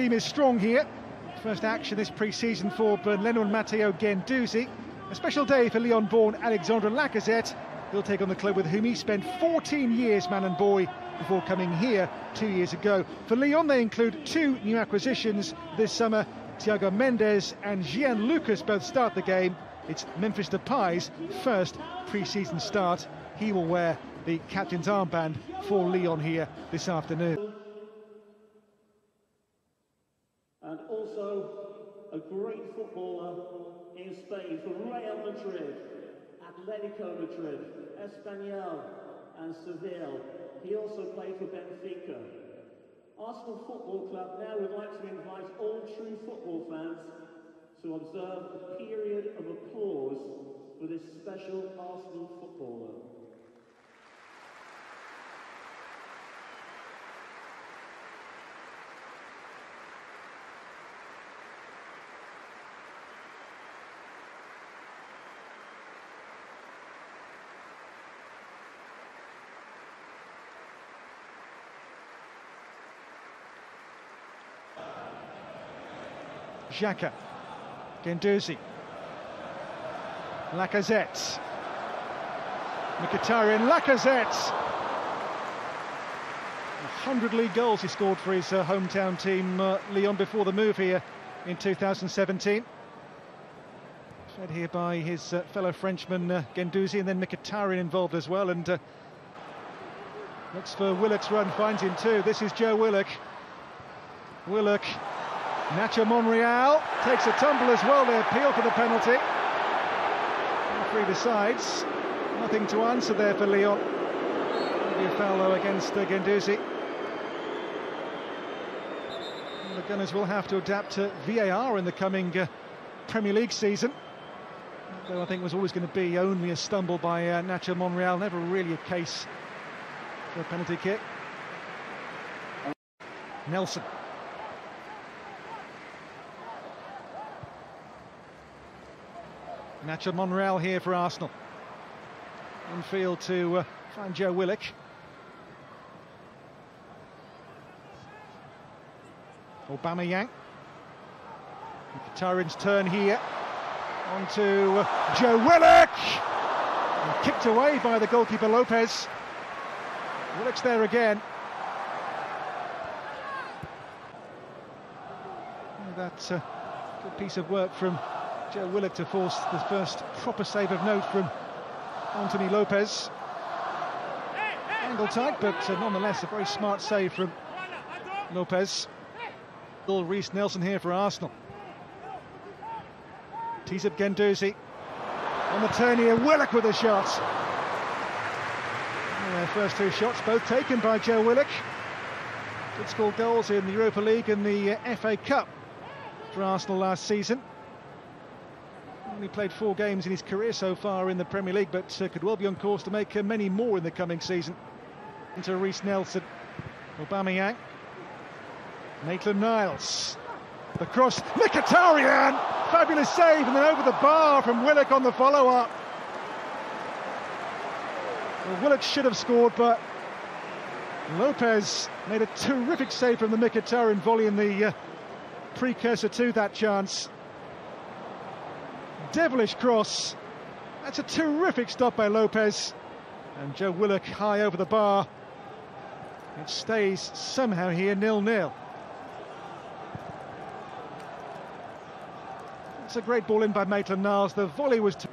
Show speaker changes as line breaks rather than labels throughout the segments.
team is strong here. First action this pre-season for Bernleno and Matteo Guendouzi. A special day for Lyon-born Alexandre Lacazette. He'll take on the club with whom he spent 14 years man and boy before coming here 2 years ago. For Lyon, they include two new acquisitions this summer. Thiago Mendes and Gian Lucas both start the game. It's Memphis Depay's first pre-season start. He will wear the captain's armband for Lyon here this afternoon.
And also a great footballer in Spain for Real Madrid, Atletico Madrid, Espanyol and Seville. He also played for Benfica. Arsenal Football Club now would like to invite all true football fans to observe a period of applause for this special Arsenal footballer.
Xhaka, Guendouzi, Lacazette, Mkhitaryan, Lacazette. 100 league goals he scored for his hometown team, Lyon, before the move here in 2017. Fed here by his fellow Frenchman Guendouzi, and then Mkhitaryan involved as well, and looks for Willock's run, finds him too. This is Joe Willock. Willock, Nacho Monreal takes a tumble as well. They appeal for the penalty. Referee decides. Nothing to answer there for Lyon. Maybe a foul though against Guendouzi. The Gunners will have to adapt to VAR in the coming Premier League season. Though I think it was always going to be only a stumble by Nacho Monreal, never really a case for a penalty kick. Nelson. Nacho Monreal here for Arsenal. Infield to find Joe Willock. Aubameyang. Mkhitaryan's turn here. On to Joe Willock. And kicked away by the goalkeeper Lopez. Willock's there again. And that's a good piece of work from Joe Willock to force the first proper save of note from Anthony Lopez. Angle tight, but nonetheless a very smart save from Lopez. Reece Nelson here for Arsenal. Tees up Guendouzi. On the turn here, Willock with a shot. And first two shots both taken by Joe Willock. Did score goals in the Europa League and the FA Cup for Arsenal last season. Only played 4 games in his career so far in the Premier League, but could well be on course to make many more in the coming season. Into Reece Nelson, Aubameyang, Maitland-Niles, the cross, Mkhitaryan, fabulous save, and then over the bar from Willock on the follow-up. Well, Willock should have scored, but Lopez made a terrific save from the Mkhitaryan volley in the precursor to that chance. Devilish cross. That's a terrific stop by Lopez. And Joe Willock high over the bar. It stays somehow here 0-0. It's a great ball in by Maitland-Niles. The volley was to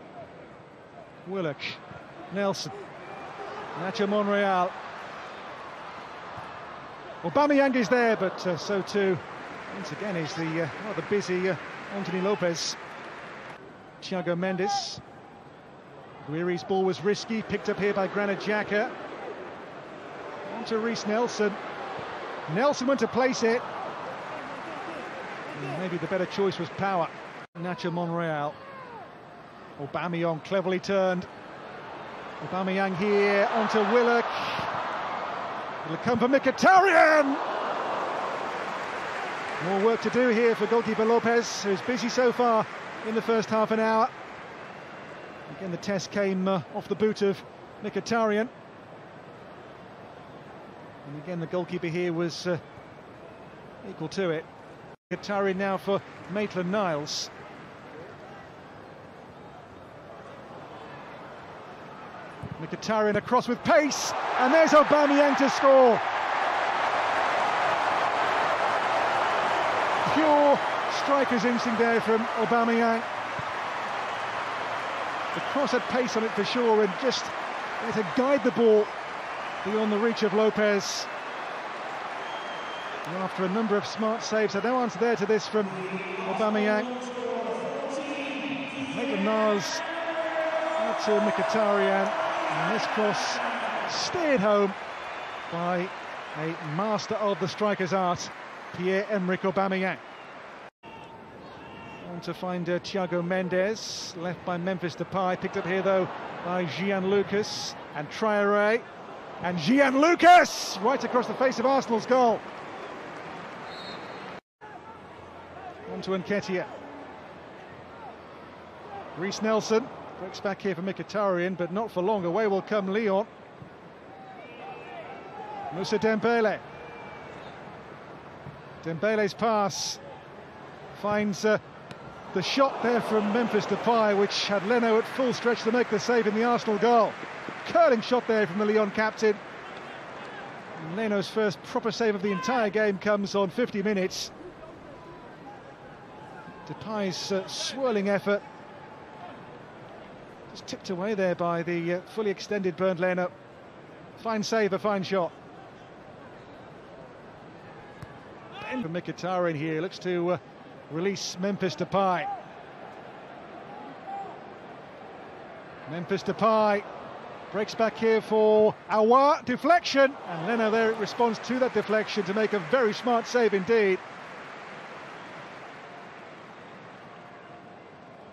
Willock, Nelson, Nacho Monreal. Aubameyang is there, but so too, once again, is the rather busy Anthony Lopez. Thiago Mendes. Guiri's ball was risky, picked up here by Granit Xhaka. On to Reece Nelson. Nelson went to place it. And maybe the better choice was power. Nacho Monreal. Aubameyang cleverly turned. Aubameyang here, onto Willock. It'll come for Mkhitaryan. More work to do here for goalkeeper Lopez, who's busy so far in the first half an hour. Again, the test came off the boot of Mkhitaryan. And again, the goalkeeper here was equal to it. Mkhitaryan now for Maitland-Niles. Mkhitaryan across with pace, and there's Aubameyang to score. Pure striker's instinct there from Aubameyang. The cross had pace on it for sure, and just there to guide the ball beyond the reach of Lopez. And after a number of smart saves, no answer there to this from Aubameyang. Maitland-Niles out to Mkhitaryan, and this cross steered home by a master of the striker's art, Pierre-Emerick Aubameyang. On to find Thiago Mendes, left by Memphis Depay, picked up here though by Gian Lucas and Traoré, and Gian Lucas right across the face of Arsenal's goal. On to Nketiah. Reiss Nelson breaks back here for Mkhitaryan, but not for long. Away will come Lyon. Moussa Dembele. Dembele's pass finds the shot there from Memphis Depay, which had Leno at full stretch to make the save in the Arsenal goal. Curling shot there from the Lyon captain. And Leno's first proper save of the entire game comes on 50 minutes. Depay's swirling effort just tipped away there by the fully extended Bernd Leno. Fine save, a fine shot. Ben from Mkhitaryan here looks to release Memphis Depay. Memphis Depay breaks back here for Aouar, deflection, and Leno there responds to that deflection to make a very smart save indeed.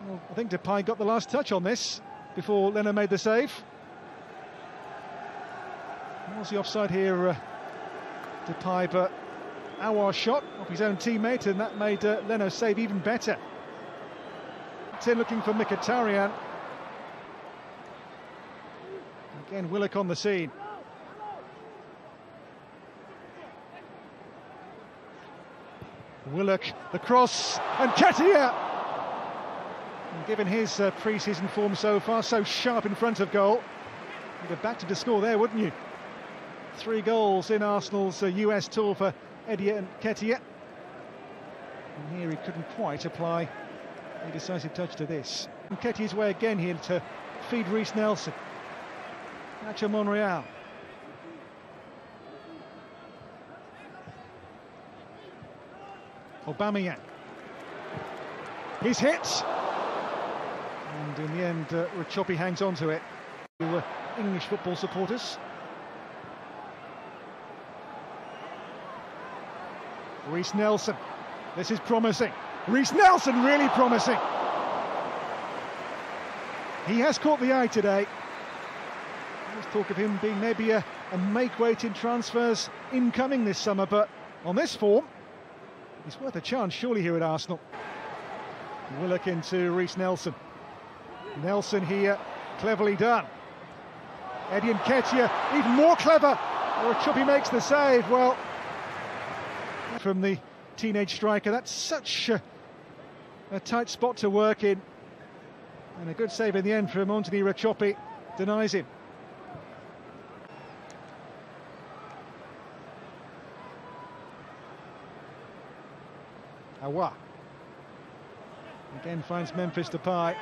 Well, I think Depay got the last touch on this before Leno made the save. Was the offside here, Depay, but Aouar shot off his own teammate, and that made Leno's save even better. Tin looking for Mkhitaryan. Again, Willock on the scene. Willock, the cross, and Nketiah! And given his pre-season form so far, so sharp in front of goal, you'd have backed him to score there, wouldn't you? 3 goals in Arsenal's US tour for Eddie Nketiah. And here he couldn't quite apply a decisive touch to this. Nketiah's way again here to feed Reiss Nelson. Nacho Monreal. Aubameyang. He's hit! And in the end, Rachopi hangs on to it. English football supporters. Reiss Nelson. This is promising. Reiss Nelson really promising. He has caught the eye today. There's talk of him being maybe a make-weight in transfers incoming this summer, but on this form, he's worth a chance surely here at Arsenal. Willock into Reiss Nelson. Nelson here, cleverly done. Eddie Nketiah, even more clever. Rachopi makes the save. Well, from the teenage striker, that's such a tight spot to work in, and a good save in the end from Anthony Rachopi denies him. Aouar again finds Memphis Depay,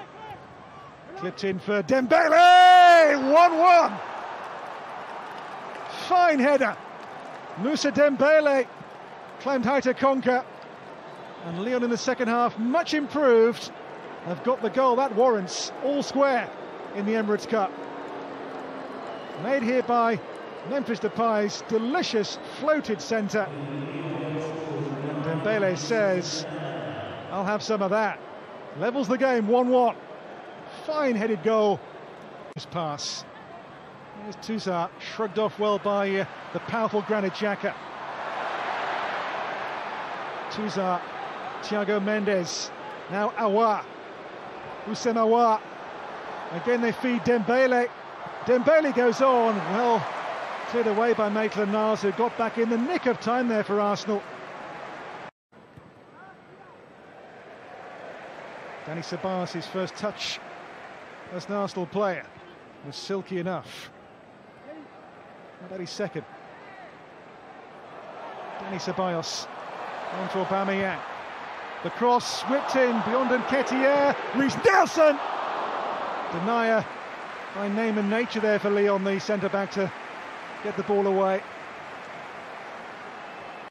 clipped in for Dembele. 1-1. Fine header. Moussa Dembele climbed high to conquer, and Lyon in the second half, much improved, have got the goal that warrants all square in the Emirates Cup. Made here by Memphis Depay's delicious floated centre, and Dembele says, I'll have some of that. Levels the game, 1-1. Fine headed goal. His pass. There's Touzard, shrugged off well by the powerful Granit Xhaka. Touzard, Thiago Mendes, now Aouar, Houssem Aouar. Again they feed Dembele. Dembele goes on, well cleared away by Maitland-Niles, who got back in the nick of time there for Arsenal. Dani Ceballos' first touch as an Arsenal player was silky enough. How about his second? Dani Ceballos on to Aubameyang. The cross whipped in beyond Nketiah. Reece Nelson! Denier by name and nature there for Lyon, the centre-back, to get the ball away.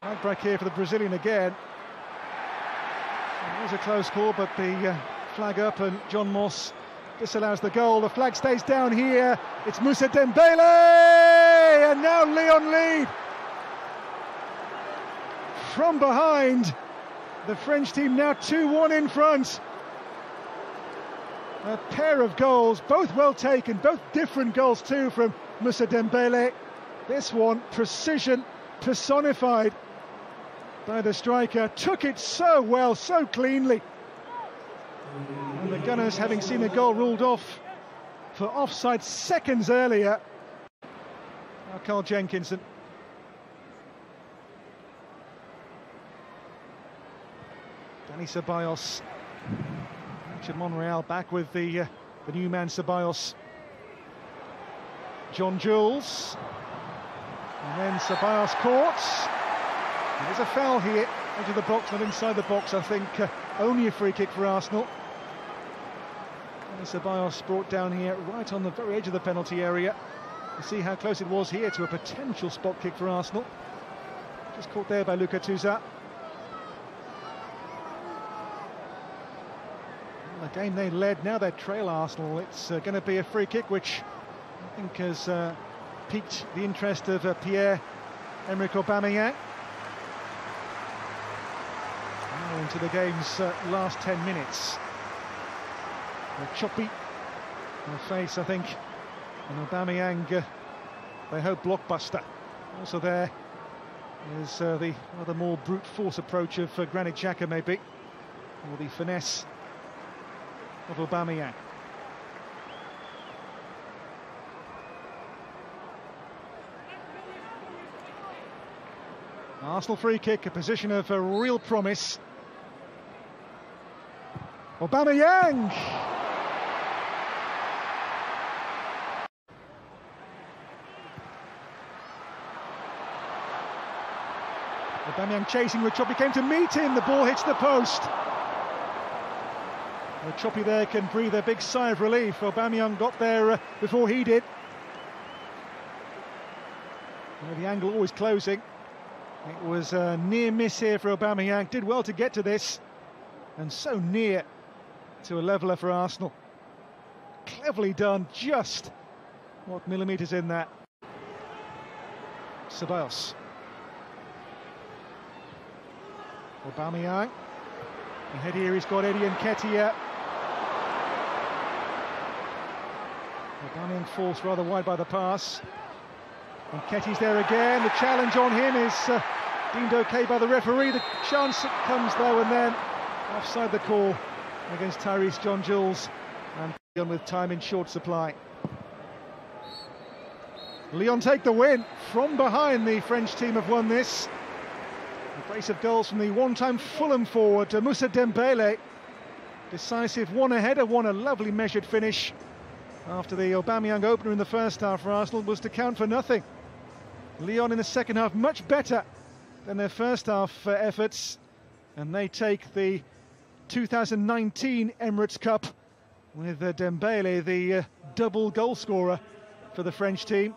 Outbreak here for the Brazilian again. It was a close call, but the flag up, and John Moss disallows the goal. The flag stays down here. It's Moussa Dembélé, and now Lyon lead. From behind, the French team now 2-1 in front. A pair of goals, both well taken, both different goals too from Moussa Dembélé. This one, precision personified by the striker. Took it so well, so cleanly. And the Gunners, having seen the goal ruled off for offside seconds earlier. Now Carl Jenkinson. Dani Ceballos. Richard Monreal back with the new man Ceballos. John Jules. And then Ceballos caught. There's a foul here, edge of the box, not inside the box, I think. Only a free kick for Arsenal. And Ceballos brought down here, right on the very edge of the penalty area. You see how close it was here to a potential spot kick for Arsenal. Just caught there by Luka Touzat. Well, the game they led, now they trail Arsenal. It's going to be a free kick, which I think has piqued the interest of Pierre-Emerick Aubameyang. Now into the game's last 10 minutes. A choppy face, I think, and Aubameyang, they hope blockbuster. Also there is the rather more brute force approach of Granit Xhaka, maybe, or the finesse of Aubameyang. Arsenal free kick, a position of real promise. Aubameyang! Aubameyang chasing with Choppy, came to meet him, the ball hits the post. Well, Choppy there can breathe a big sigh of relief. Aubameyang got there before he did. The angle always closing. It was a near miss here for Aubameyang. Did well to get to this, and so near to a leveller for Arsenal. Cleverly done, just what millimetres in that. Ceballos. Aubameyang. Ahead here he's got Eddie Nketiah. Aubameyang forced rather wide by the pass. Nketiah's there again. The challenge on him is deemed okay by the referee. The chance comes though, and then offside the call against Tyrese John Jules, and Lyon with time in short supply. Lyon take the win from behind. The French team have won this. A brace of goals from the one-time Fulham forward Moussa Dembélé. Decisive one-a-header, a lovely measured finish after the Aubameyang opener in the first half for Arsenal was to count for nothing. Lyon in the second half much better than their first half efforts, and they take the 2019 Emirates Cup with Dembélé, the double goal scorer for the French team.